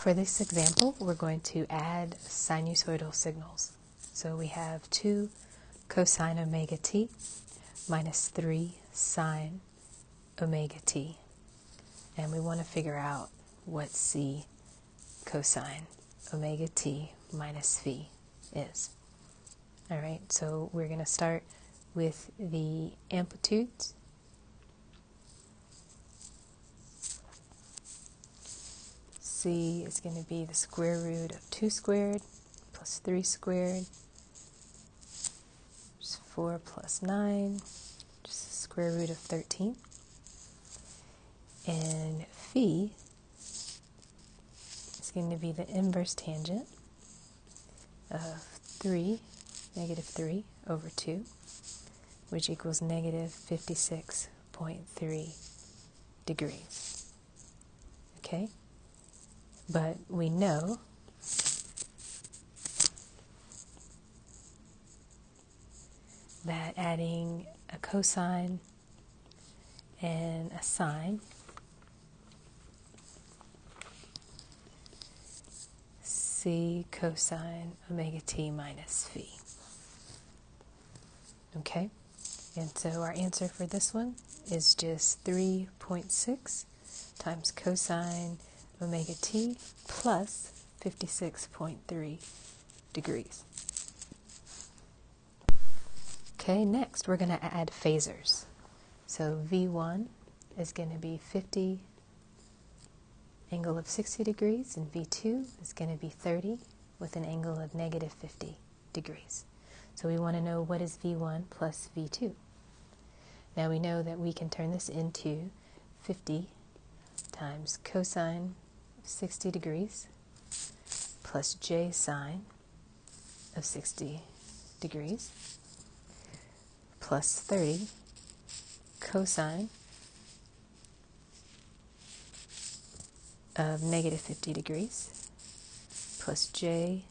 For this example, we're going to add sinusoidal signals. So we have 2 cosine omega t minus 3 sine omega t. And we want to figure out what c cosine omega t minus phi is. All right, so we're going to start with the amplitudes. C is going to be the square root of 2 squared plus 3 squared, which is 4 plus 9, which is the square root of 13. And phi is going to be the inverse tangent of 3, negative 3 over 2, which equals negative 56.3 degrees. Okay? But we know that adding a cosine and a sine, c cosine omega t minus phi. Okay? And so our answer for this one is just 3.6 times cosine omega t plus 56.3 degrees. Okay, next we're going to add phasors. So V1 is going to be 50 angle of 60 degrees, and V2 is going to be 30 with an angle of negative 50 degrees. So we want to know what is V1 plus V2. Now we know that we can turn this into 50 times cosine 60 degrees plus j sine of 60 degrees plus 30 cosine of negative 50 degrees plus j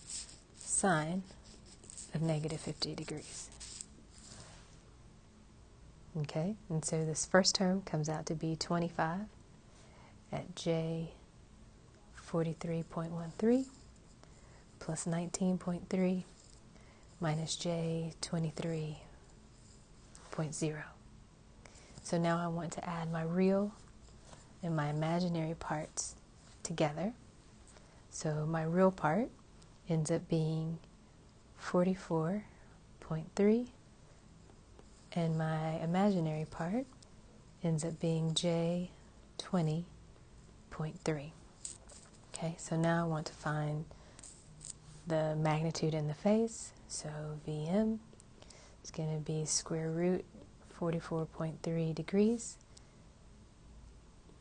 sine of negative 50 degrees. Okay, and so this first term comes out to be 25 at j 43.13 plus 19.3 minus j 23.0. So now I want to add my real and my imaginary parts together. So my real part ends up being 44.3 and my imaginary part ends up being j 20.3. Okay, so now I want to find the magnitude in the phase. So Vm is going to be square root 44.3 degrees,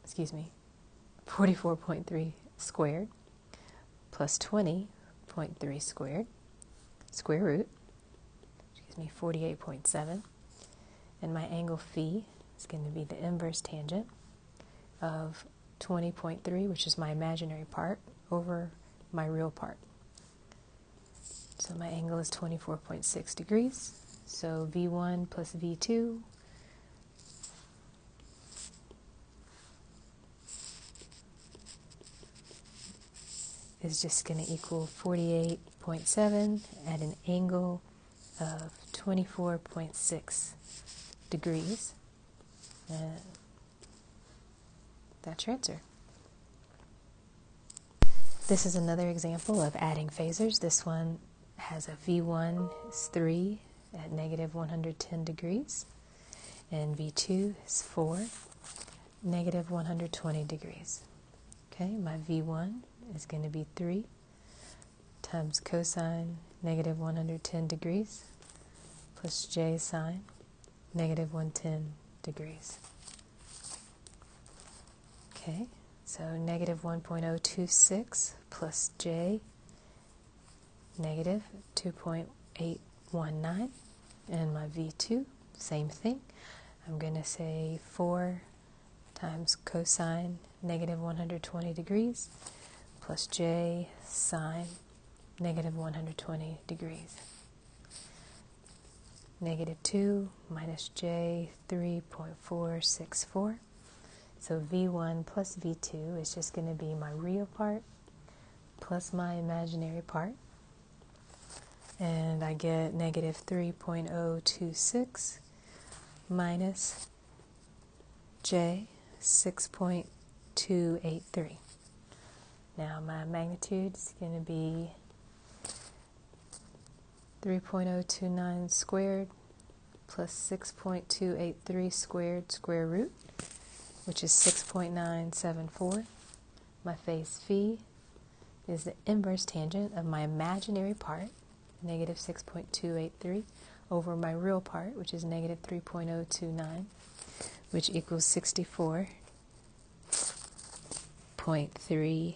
44.3 squared plus 20.3 squared, square root, 48.7. And my angle phi is going to be the inverse tangent of 20.3, which is my imaginary part, over my real part. So my angle is 24.6 degrees. So V1 plus V2 is just going to equal 48.7 at an angle of 24.6 degrees. And that's your answer. This is another example of adding phasors. This one has a V1 is 3 at negative 110 degrees, and V2 is 4, negative 120 degrees. Okay, my V1 is going to be 3 times cosine negative 110 degrees plus j sine negative 110 degrees. Okay, so negative 1.026 plus j negative 2.819, and my V2, same thing. I'm going to say 4 times cosine negative 120 degrees plus j sine negative 120 degrees. Negative 2 minus j 3.464. So V1 plus V2 is just going to be my real part plus my imaginary part, and I get negative 3.026 minus J 6.283. Now my magnitude is going to be 3.029 squared plus 6.283 squared square root, which is 6.974. My phase phi is the inverse tangent of my imaginary part, negative 6.283, over my real part, which is negative 3.029, which equals 64.3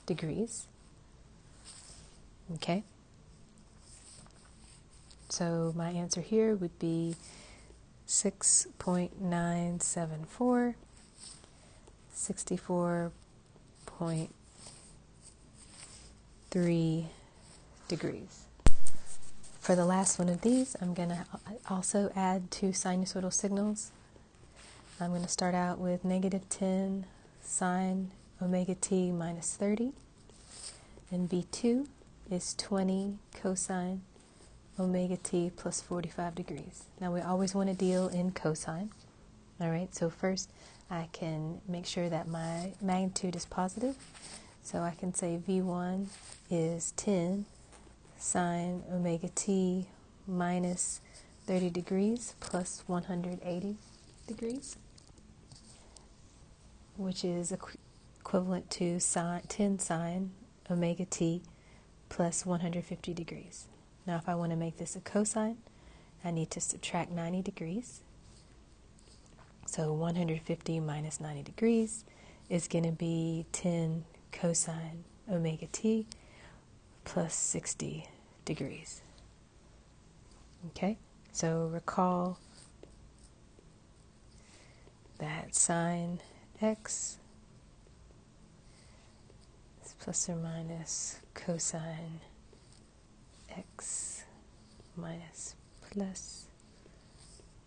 degrees. Okay? So my answer here would be 6.974, 64.3 degrees. For the last one of these, I'm going to also add two sinusoidal signals. I'm going to start out with negative 10 sine omega t minus 30, and V2 is 20 cosine omega t plus 45 degrees. Now we always want to deal in cosine. All right, so first I can make sure that my magnitude is positive. So I can say V1 is 10 sine omega t minus 30 degrees plus 180 degrees, which is equivalent to 10 sine omega t plus 150 degrees. Now if I want to make this a cosine, I need to subtract 90 degrees. So 150 minus 90 degrees is going to be 10 cosine omega t plus 60 degrees. Okay, so recall that sine x is plus or minus cosine x minus plus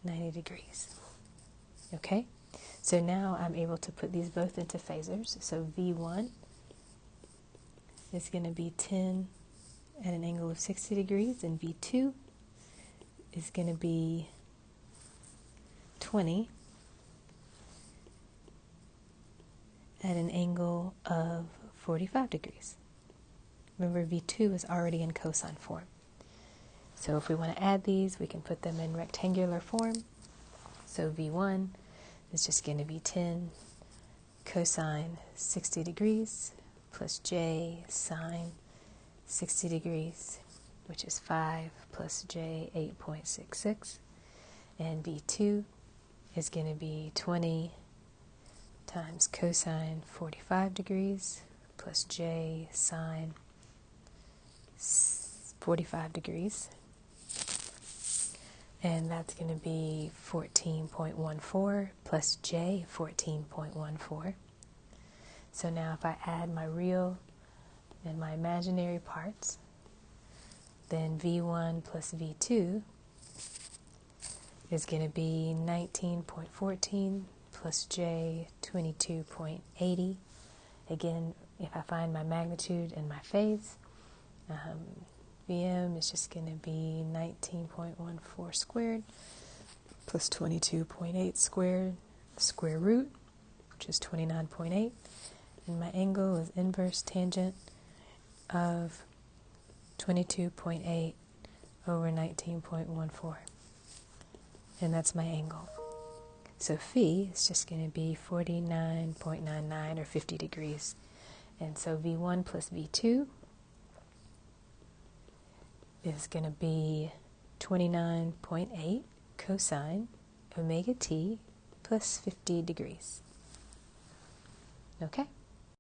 90 degrees. Okay, so now I'm able to put these both into phasors. So V1 is going to be 10 at an angle of 60 degrees, and V2 is going to be 20 at an angle of 45 degrees. Remember, V2 is already in cosine form. So if we want to add these, we can put them in rectangular form. So V1 is just going to be 10 cosine 60 degrees plus J sine 60 degrees, which is 5 plus J 8.66. And V2 is going to be 20 times cosine 45 degrees plus J sine 45 degrees. And that's going to be 14.14 plus J 14.14. So now if I add my real and my imaginary parts, then V1 plus V2 is going to be 19.14 plus J 22.80. Again, if I find my magnitude and my phase, VM is just going to be 19.14 squared plus 22.8 squared, square root, which is 29.8. And my angle is inverse tangent of 22.8 over 19.14. And that's my angle. So phi is just going to be 49.99 or 50 degrees. And so V1 plus V2 is going to be 29.8 cosine omega t plus 50 degrees. Okay?